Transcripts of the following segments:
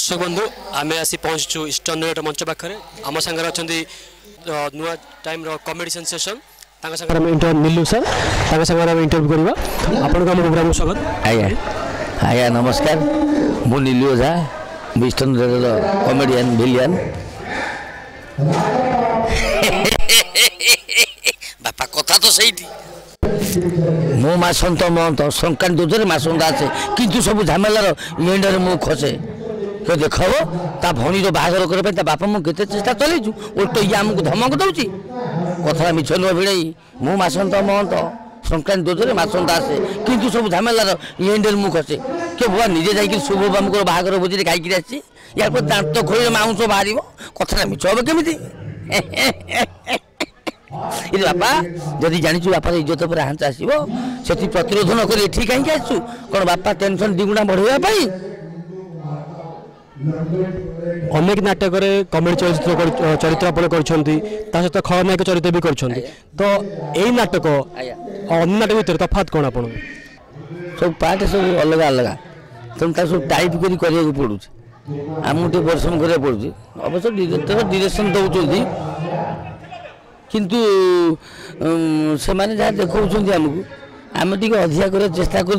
दर्शक बंधु आम आसी पहुँचु ईस्टर्न न्यूज मंच पाखे आम सागर अच्छा नुआ टाइम कमेडी सेंसेशन नीलू सर इंटरव्यू करवा आपको आम प्रोग्राम स्वागत। आज्ञा आज्ञा नमस्कार मु नीलू ओझा ईस्टर्न न्यूज कमेडियन भिलियन बापा कथा तो सही मो मासंत महंत संक्रांति दूसरे मासंत आसे किंतु सब झमेलार एंडर मु खसे तो देख ता भणीर बाहागर करने बापा मुझे चेष्टा चलू उल्ट ये आमको धमक दौची कथा मिछ नुह भिड़ई मु मासंत महंत संक्रांति दूसरे मासंत आसे किंतु सब झमेलार एंडर मु खसे के बुआ निजे जाकि शुभ बामको बाहागर भोजी खाई आसी यार दांत खोल माउंस बाहर कथा मिछ हम केमी बापा जदि जाचु बापार इज्जत पर हाथ आसो से प्रतिरोध नक कहीं आसु कौन बापा टेंशन दिगुणा बढ़ाई अनेक नाटक कमेडी चरित्र आप सहित खलनायक चरित्र भी कर तो यही नाटक अन्य नाटक भर तफात कौन आप सब पार्ट सब अलग अलग तेनाली सब टाइप कर पड़ू आमको परिश्रम करा पड़ू अवश्य डिरेक्टर डिरेक्शन दौरान किंतु से माने जहाँ देखा आमको आम टे अधिका कर चेष्टा कर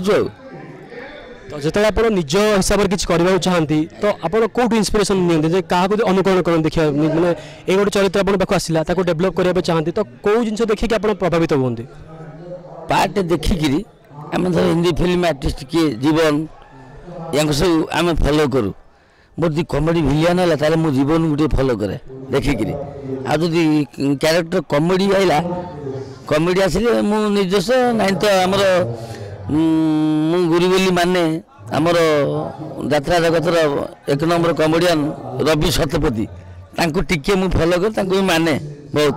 तो जो आप निज हिसाब से किसी करने चाहती तो आप कौट इन्स्पिरेशन नियंते क्या अनुकरण कर देखिए मैंने ये गोटे चरित्र आप पाख आसला डेभलप करने चाहती तो कौ जिन देखिए आप प्रभावित हमें पार्ट देखिकी आम धर हिंदी फिल्म आर्टिस्ट किए जीवन या सब आम फॉलो करूँ मोर दी कमेडी भिलियन है ताले मो जीवन गोटे फॉलो करे देखिकी आ जदि क्यारेक्टर कमेडी आइला कमेडी आसिले मु निजस्व नाइन तो आमर मु गुरु बोली माने आमर यात्रा जगतर एक नंबर कमेडियन रवि शतपथी तांको टिके मु फॉलो कर तांको माने बहुत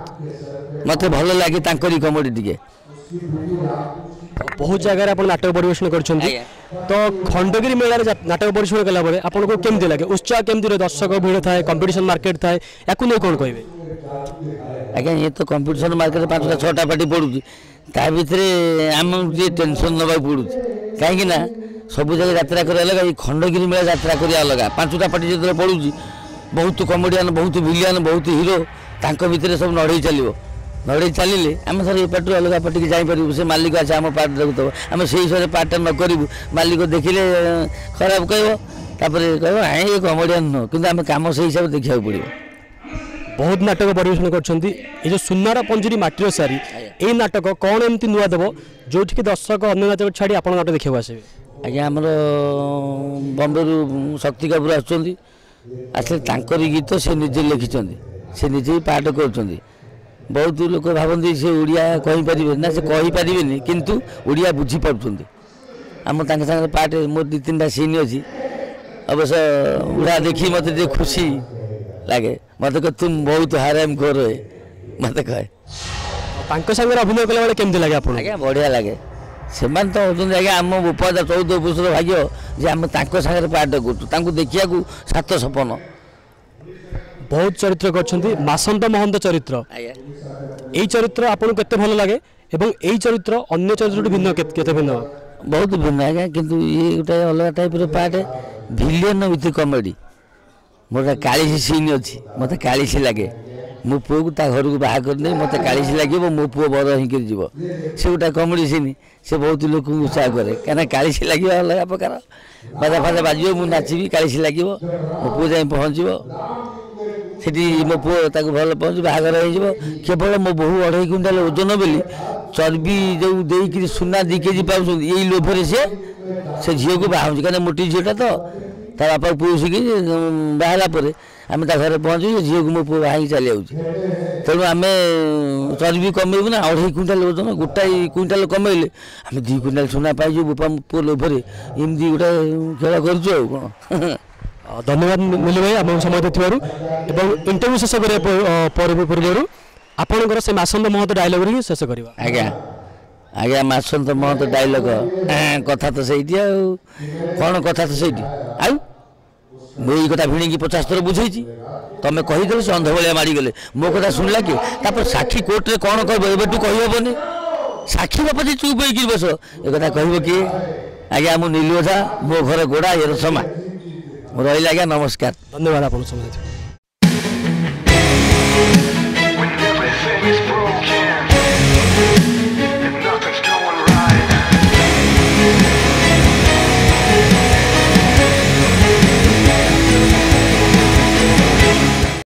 मते भल लागे तांकरी कमेडी टिके बहुत जगह आप नाटक परिवेशन कर तो खंडगिरी मेला नाटक परिवेशन कला आपको केमती लगे उत्साह केमती दर्शक भिड़ थाए कंपटीशन मार्केट थाए या कौन कहे आज्ञा ये तो कंपटीशन मार्केट 5टा 6टा पार्टी पड़ू ता भितर आम टेंशन नवा पड़ू कहीं सब जगह यात्रा कर अलग खंडगिरी मेला यात्रा कर अलग 5टा पार्टी जो पड़ू बहुत कमेडियन बहुत भिलियन बहुत हिरो तांको भितर सब नड़े चलो नड़े चलिए आम सर ये पार्टी अलग पार्टी की जापर से मालिक अच्छे आम पार्ट देखुव आम से हिसाब से पार्टा न करूँ मालिक देखिले खराब कह हाँ ये कमेडियन नुह कि आम कम से हिसाब से देखा पड़ो बहुत नाटक परिवेशन कर सुनार पंजुरी माटीर सारी ये नाटक कौन एमती नुआ देव जो दर्शक अन्य नाटक छाड़ी आप नाटक देखा आसवे आज्ञा आमर बम्बे शक्ति कपूर आसले गीत से निजे लिखिं से निजे ही पाठ कर बहुत लोग भावती से ओडिया कहींपारे ना से कहींपारे किंतु ओडिया बुझीपार आम सागे पार्ट मोर 2-3टा सीन अच्छी अवश्य उड़ा देखी मत खुशी लगे मत कह तुम बहुत हराम खोर मत कहे सागर अभिनय कला बेले केमती लगे आपको आज्ञा बढ़िया लगे से तो होती आज्ञा आम 14 वर्षर भाग्य जे आम सागर पार्ट करूँ देखा 7 सपन बहुत चरित्र कर मासंत महंत चरित्र यही चरित्र आपको केते भल लगे एवं यही चरित्र अन्य चरित्र भिन्न केते भिन्न बहुत भिन्न आज्ञा किंतु ये गोटे अलग type part villain with comedy more कालीसी सीन अच्छी मत कालीसी लगे मो पुओ को घर को बाहा करनी मत कालीसी लगे मो पुओ बड़ हिंकर जीव से गोटा कमेडी सीन से बहुत लोक उत्साह करे कहीं कालीसी लगे अलग प्रकार बाजा फाजा बाजो मुझे नाचबी कालीसी लगे मो पुओ जा पहुँचब सेठी मो पुओ भल पहुँच बाहागर हो केवल मो बहु 2.5 क्विंटाल ओजन बोली चर्बी जो देकर सुना 2 केजी पाँच यही लोभर से झील को बाहर कहीं मोटी झीलटा तो ता बापा पुषिकी बाहर आम घर पहुँचू झील को मो पु बाहर चली जाऊँ तेणु आम चर्बी कमेबू ना 2.5 क्विंटाल ओजन गोटाए क्विंटाल कमेले आम 2 क्विंटाल सुना पाइजु बापा पु लोभर एमती गोटे खेल कर धन्यवाद नीलू भाई आम समय देथिबारु इंटरव्यू शेष पूर्व आपणकर से मासंत महंत डायलॉग ही शेष करवा आज्ञा आज्ञा मासंत महंत डायलॉग कथा तो सही कौन कथा तो सही आउ मुझे कथा भिणी 50 थर बुझे तुम कहीदेव से अंध भाया मारिगले मो कथा शुणला कि साक्षी कोर्टे कौन कह कहीहबनी साक्षी बापा जी चुप हो बस एक कह किए आज्ञा मु नीलू ओझा मो घर गोड़ा ये समा ମୁଁ ରହିଲି ଆଜ୍ଞା ନମସ୍କାର। ଧନ୍ୟବାଦ ଆପଣଙ୍କ ସମୟ। When everything is broken.